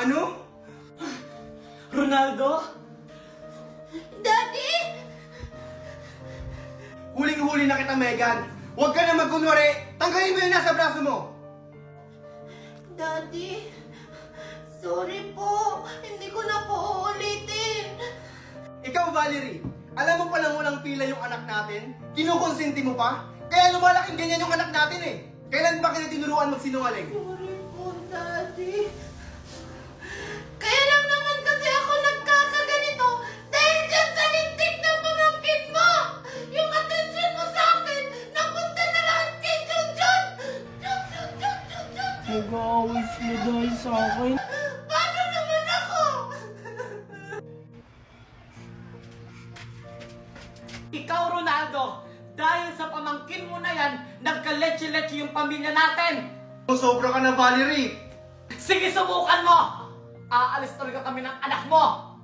Ano? Ronaldo? Daddy! Huling-huli na kita, Megan. Huwag ka na magkunwari. Tanggalin mo yung nasa braso mo. Daddy, sorry po. Hindi ko na po uulitin. Ikaw, Valerie, alam mo palang walang pila yung anak natin? Kinukonsinti mo pa? Kaya lumalaking ganyan yung anak natin eh. Kailan ba kita tinuruan magsinungaling? Sorry po, Daddy. Kaya lang naman kasi ako nagkakaganito dahil dyan sa lintik ng pamangkin mo! Yung attention mo sa akin, napunta na lahat kay Junjun! Junjun! Nag-aaway sila dahil sa akin. Paano naman ako? Ikaw, Ronaldo, dahil sa pamangkin mo na yan, nagka-leche-leche yung pamilya natin. Sobra ka na, Valerie. Sige, subukan mo! Aalis talaga kami ng anak mo!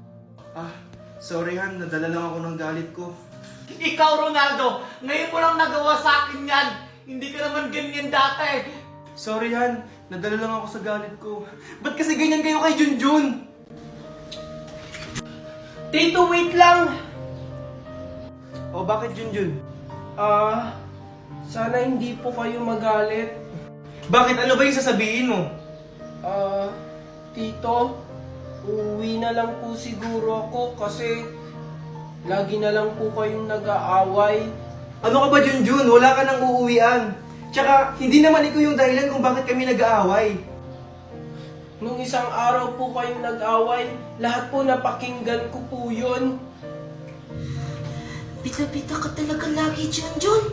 Sorry Han, nadala lang ako ng galit ko. Ikaw, Ronaldo, ngayon mo lang nagawa sa akin yan. Hindi ka naman ganyan dati. Sorry Han, nadala lang ako sa galit ko. Ba't kasi ganyan kayo kay Junjun? Tito, wait lang! O bakit Junjun? Sana hindi po kayo magalit. Bakit? Ano ba yung sasabihin mo? Tito, uuwi na lang po siguro ako kasi lagi na lang po kayong nag-aaway. Ano ka ba Junjun? Wala ka nang uuwian. Tsaka, hindi naman ikaw yung dahilan kung bakit kami nag-aaway. Nung isang araw po kayong nag-aaway, lahat po napakinggan ko po yun. Bita-bita ka talaga lagi, Junjun.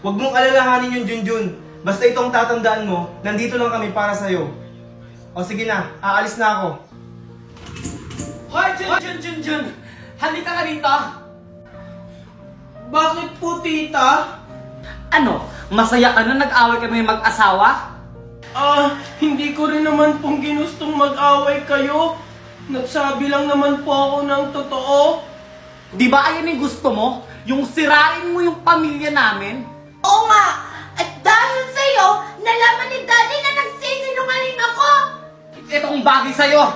Huwag mong alalahanin yung Junjun. Basta itong tatandaan mo, nandito lang kami para sa'yo. O sige na, aalis na ako. Hoy, Jun! Halika ka dito! Bakit po, tita? Ano? Masaya ka na nag-away kami mag-asawa? Hindi ko rin naman pong ginustong mag-away kayo. Nagsabi lang naman po ako ng totoo. Di ba ayan yung gusto mo? Yung sirain mo yung pamilya namin? Oo nga! At dahil sa'yo, nalaman ni Daddy na nagsisinungaling ako! Itong bagay sa'yo!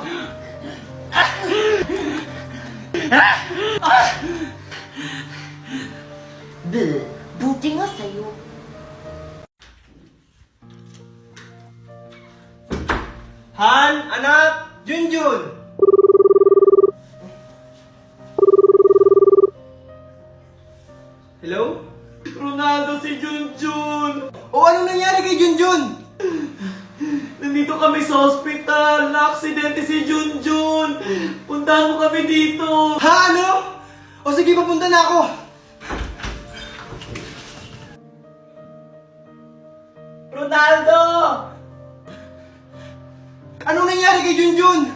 Buti nga sa'yo. Han, anak, Junjun! Hello? Ronaldo, si Junjun! O anong nangyari kay Junjun? Nandito kami sa ospital! Na-aksidente si Junjun! Puntahan mo kami dito! Ha, ano? O sige, papunta na ako. Ronaldo! Anong nangyari kay Junjun?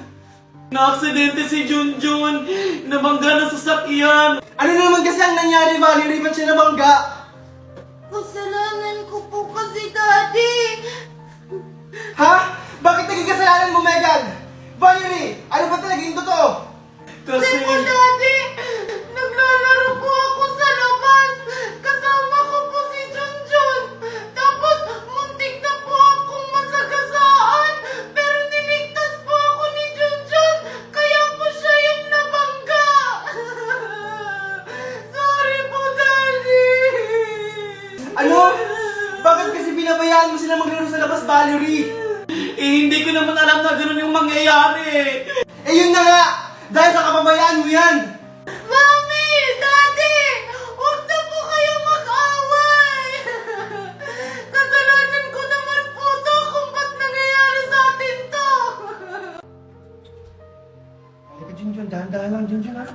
Na-aksidente si Junjun! Nabangga na sasakyan! Ano na naman kasi ang nangyari, Valerie? Ba't siya nabangga? Kasalanan ko po kasi, Daddy! Ha? Bakit naging kasalanan mo, Megan? Valerie, ano ba talaga yung totoo? Kasi... Daddy! Naglalaro po ako sa labas! Kasama ko po si Junjun! Tapos, muntik na po akong masagasaan! Pero niligtas po ako ni Junjun! Kaya po siya yung nabangga! Sorry po, Daddy! Ano? Bakit kasi binabayaan mo sila maglaro sa labas, Valerie? hindi ko naman alam na ganun yung mangyayari! Eh yun na nga! Dahil sa kapabayaan mo yan! Mami! Daddy! Huwag na po kayo mag-away! Kasalanan ko naman po to kung ba't nangyayari sa atin to! Halika, Junjun. Dahan-dahan lang, Junjun, ha?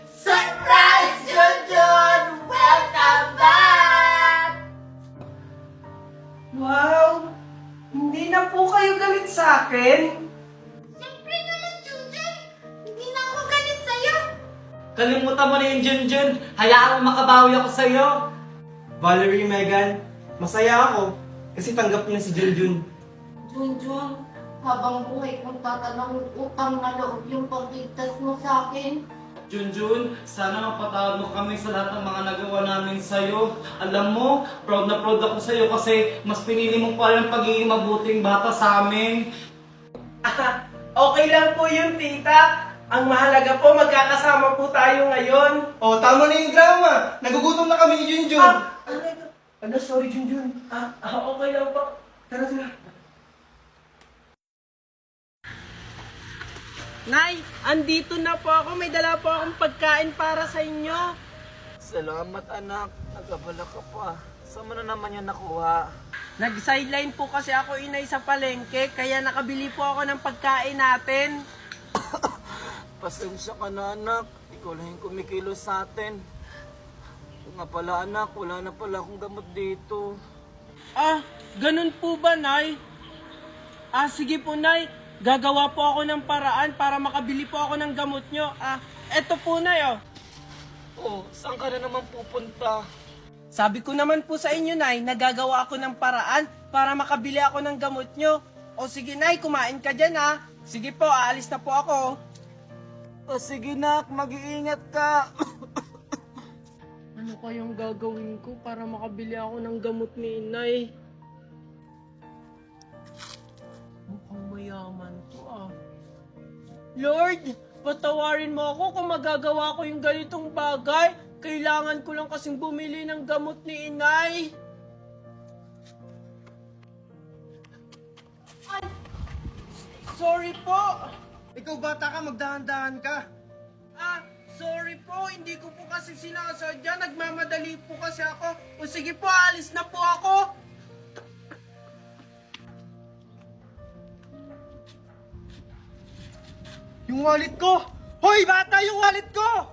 Surprise, Junjun! Welcome back! Wow! Hindi na po kayo galit sa akin. Siyempre naman, Junjun! Hindi na ako galit sa'yo! Kalimutan mo na yung Junjun! Hayaan mo makabawi ako sa'yo! Valerie, Megan, masaya ako kasi tanggap niya si Junjun. Junjun, habang buhay kong tatanang utang na loob yung pagligtas mo sa akin. Junjun, sana mapatawad mo kami sa lahat ng mga nagawa namin sa'yo. Alam mo, proud na proud ako sa'yo kasi mas pinili mo pa rin ang pagiging mabuting bata sa amin. Okay lang po yun, tita. Ang mahalaga po, magkakasama po tayo ngayon. Oh, tama na yung drama. Nagugutom na kami ni Junjun. Ano, sorry, Junjun. Okay lang po. Tara, tara. Nay, andito na po ako. May dala po akong pagkain para sa inyo. Salamat anak, nagabala ka pa. Saan mo na naman yan nakuha? Nag-sideline po kasi ako, inay, sa palengke. Kaya nakabili po ako ng pagkain natin. Pasensya ka na anak, ikaw lang yung kumikilos sa atin. Kung nga pala anak, wala na pala akong gamot dito. Ganun po ba, Nay? Sige po, Nay. Gagawa po ako ng paraan para makabili po ako ng gamot nyo. Eto po, Nay, oh. Oh, saan ka na naman pupunta? Sabi ko naman po sa inyo, Nay, nagagawa ako ng paraan para makabili ako ng gamot nyo. O sige, Nay, kumain ka dyan, ha. Sige po, aalis na po ako. Sige nak, mag-iingat ka. Ano kayang gagawin ko para makabili ako ng gamot ni Inay? Mukhang mayaman to, Lord, patawarin mo ako kung magagawa ko yung ganitong bagay. Kailangan ko lang kasing bumili ng gamot ni Inay. Ay! Sorry po! Ikaw bata ka, magdahan-dahan ka. Sorry po, hindi ko po kasi sinasadya. Nagmamadali po kasi ako. O sige po, alis na po ako. Yung wallet ko! Hoy, bata, yung wallet ko!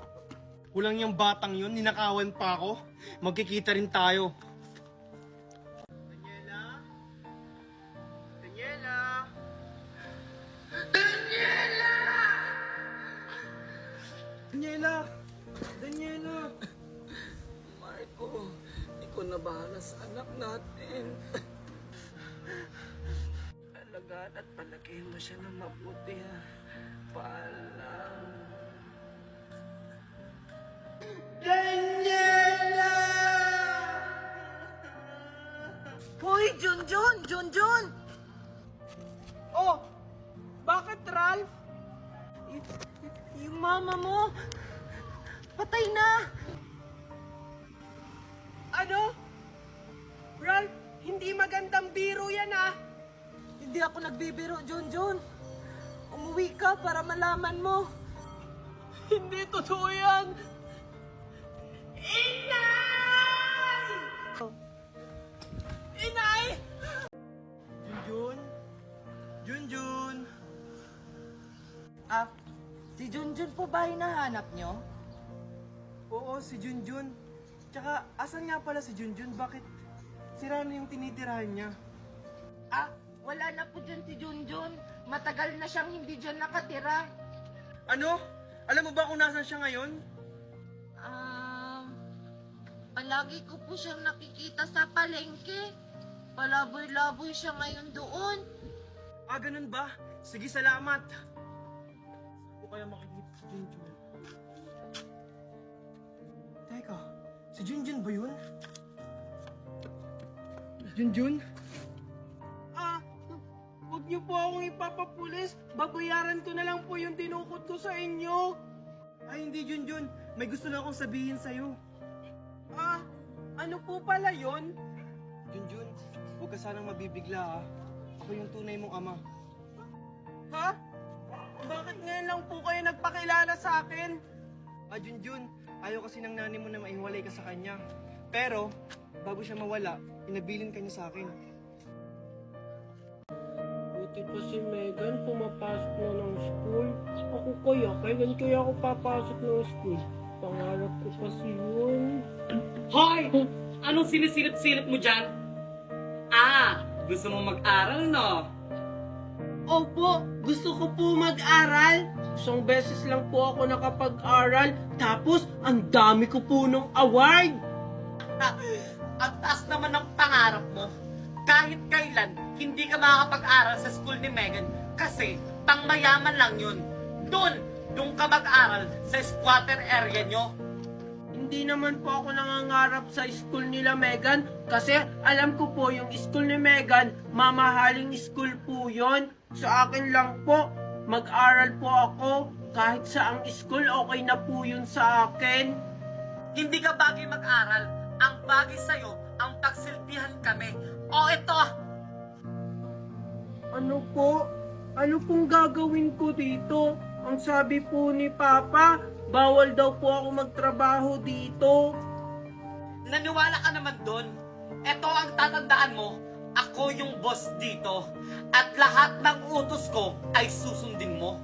Kulang yung batang yun, ninakawan pa ako. Magkikita rin tayo. Daniela? Daniela? Daniela! Daniela! Marco, ikaw na bahala sa anak natin. Alagaan at palakihin mo siya ng mabuti ha. Paalam. Daniela! Hoy, Junjun! Junjun! Oh, bakit, Ralph? Yung mama mo, patay na! Ano? Ralph, hindi magandang biro yan, Hindi ako nagbibiro, Junjun. Umuwi ka para malaman mo. Hindi totoo yan. Inay! Junjun? Junjun? Si Junjun po ba hinahanap nyo? Oo, si Junjun. Tsaka, asan nga pala si Junjun? Bakit sira na yung tinitirahan niya? Wala na po dyan si Junjun. Matagal na siyang hindi dyan nakatira. Ano? Alam mo ba kung nasan siya ngayon? Palagi ko po siyang nakikita sa palengke. Palaboy-laboy siya ngayon doon. Ganun ba? Sige, salamat. O kaya makikita si Junjun. Teka, si Junjun ba yun? Junjun? Huwag niyo po akong ipapapulis. Babayaran ko na lang po yung dinukot ko sa inyo. Ay, hindi Junjun. May gusto lang akong sabihin sa'yo. Ano po pala yon? Junjun, huwag ka sanang mabibigla ha. Ako yung tunay mong ama. Ha? Bakit ngayon lang po kayo nagpakilala sa akin? Junjun, ayaw kasi ng nanay mo na maiwalay ka sa kanya. Pero, bago siya mawala, inabilin ka niya sa akin. Buti pa si Megan, pumapasok na ng school. Ako kaya, kailan kaya ako papasok ng school? Pangarap ko kasi yun. Hoy! Anong sinisilip-silip mo dyan? Gusto mo mag-aral, no? Opo, gusto ko po mag-aral. Isang beses lang po ako nakapag-aral. Tapos, ang dami ko po ng award. Ang taas naman ng pangarap mo. Kahit kailan, hindi ka makakapag-aral sa school ni Megan kasi pangmayaman lang yun. Doon, doon ka mag-aral sa squatter area nyo. Hindi naman po ako nangangarap sa school nila, Megan. Kasi alam ko po yung school ni Megan, mamahaling school po yon. Sa akin lang po, mag-aral po ako. Kahit saang school, okay na po yun sa akin. Hindi ka bagay mag-aral. Ang bagay sa'yo, ang pagsilbihan kami. O ito, Ano po? Ano pong gagawin ko dito? Ang sabi po ni Papa, bawal daw po ako magtrabaho dito. naniwala ka naman doon. Ito ang tatandaan mo, ako yung boss dito. At lahat ng utos ko ay susundin mo.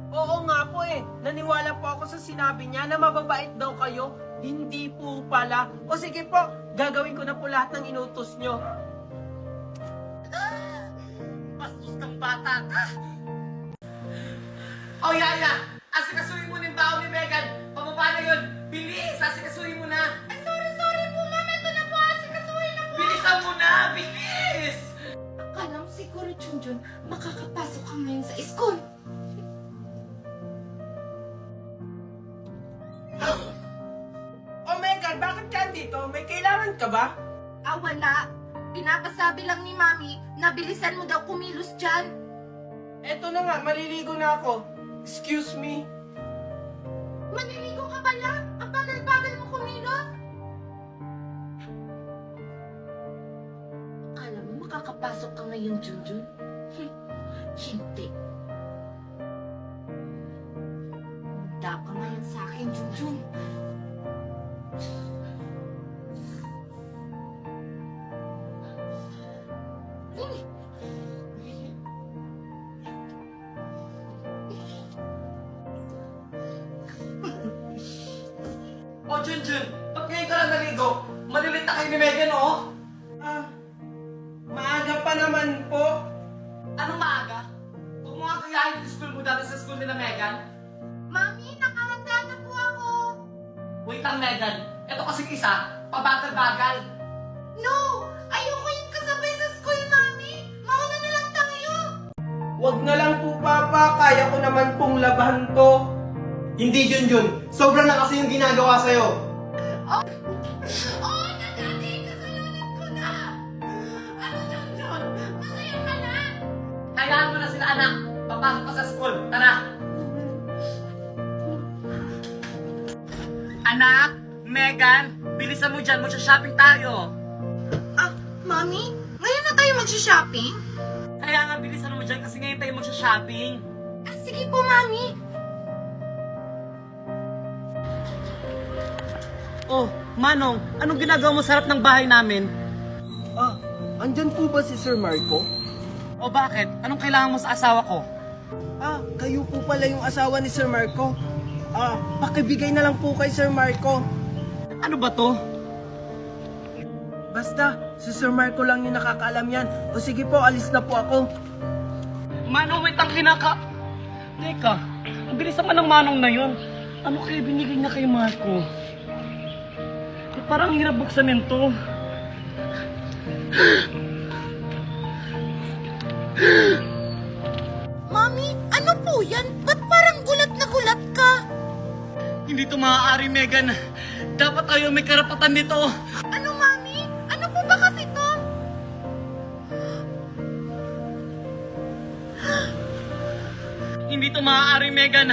Oo nga po eh. Naniwala po ako sa sinabi niya na mababait daw kayo. Hindi po pala. O sige po, gagawin ko na po lahat ng inutos nyo. Bastos kang bata ka. O Yaya, asikasuhin mo na yung baon ni Megan. Pababa na yun. Bilis, asikasuhin mo na. Ay, sorry po, mama. Ito na po. Asikasuhin na po. Bilisan mo na, bilis. Akala mo siguro, Junjun, makakapasok ka ngayon sa school. Oh Megan, bakit ka dito? May kailangan ka ba? Ah, wala. Pinapasabi lang ni Mami na bilisan mo daw kumilos dyan. Eto na nga, maliligo na ako. Excuse me. Maniligo ka pala? Ang bagal-bagal mo kumilos. Alam mo, makakapasok ka ngayon, Junjun. Hindi. Handa ka ngayon sa akin, Junjun. O Junjun, ba't ngayon ka lang naligo? Malilit na kayo ni Megan, oh. Maaga pa naman po. Anong maaga? Huwag mo nga kayahin yung school mo dati sa school nila Megan. Mami, nakahanda na po ako. Wait lang, Megan. Ito kasing isa, pabagal-bagal. No! Ayoko yung kasabay sa school, Mami. Mauna na lang tayo. Wag na lang po, Papa. Kaya ko naman pong labahan to. Hindi, Junjun. Sobra na kasi yung ginagawa sa'yo. Oo na, Daddy! Kasalanan ko na! Ano, Junjun? Masaya ka na? Kailangan mo na sila, anak. Papasok ka sa school. Tara. Anak, Megan, bilisan mo dyan. Magsha-shopping tayo. Ah, Mami? Ngayon na tayo mag-shopping? Kaya nga, bilisan mo dyan kasi ngayon tayo magsha-shopping. Ah, sige po, Mami. Oh, Manong, anong ginagawa mo sa harap ng bahay namin? Andyan po ba si Sir Marco? O bakit? Anong kailangan mo sa asawa ko? Kayo po pala yung asawa ni Sir Marco. Pakibigay na lang po kay Sir Marco. Ano ba to? Basta, si Sir Marco lang yung nakakaalam yan. O sige po, alis na po ako. Manong, wait ang kinaka... Teka, ang bilis naman ng Manong na yun. Ano kaya binigay niya kay Marco? Parang hirap buksanin to. Mami, ano po yan? Ba't parang gulat na gulat ka? Hindi to maaari, Megan. Dapat tayo may karapatan nito. Ano, Mami? Ano po ba kasi to? Hindi to maaari, Megan.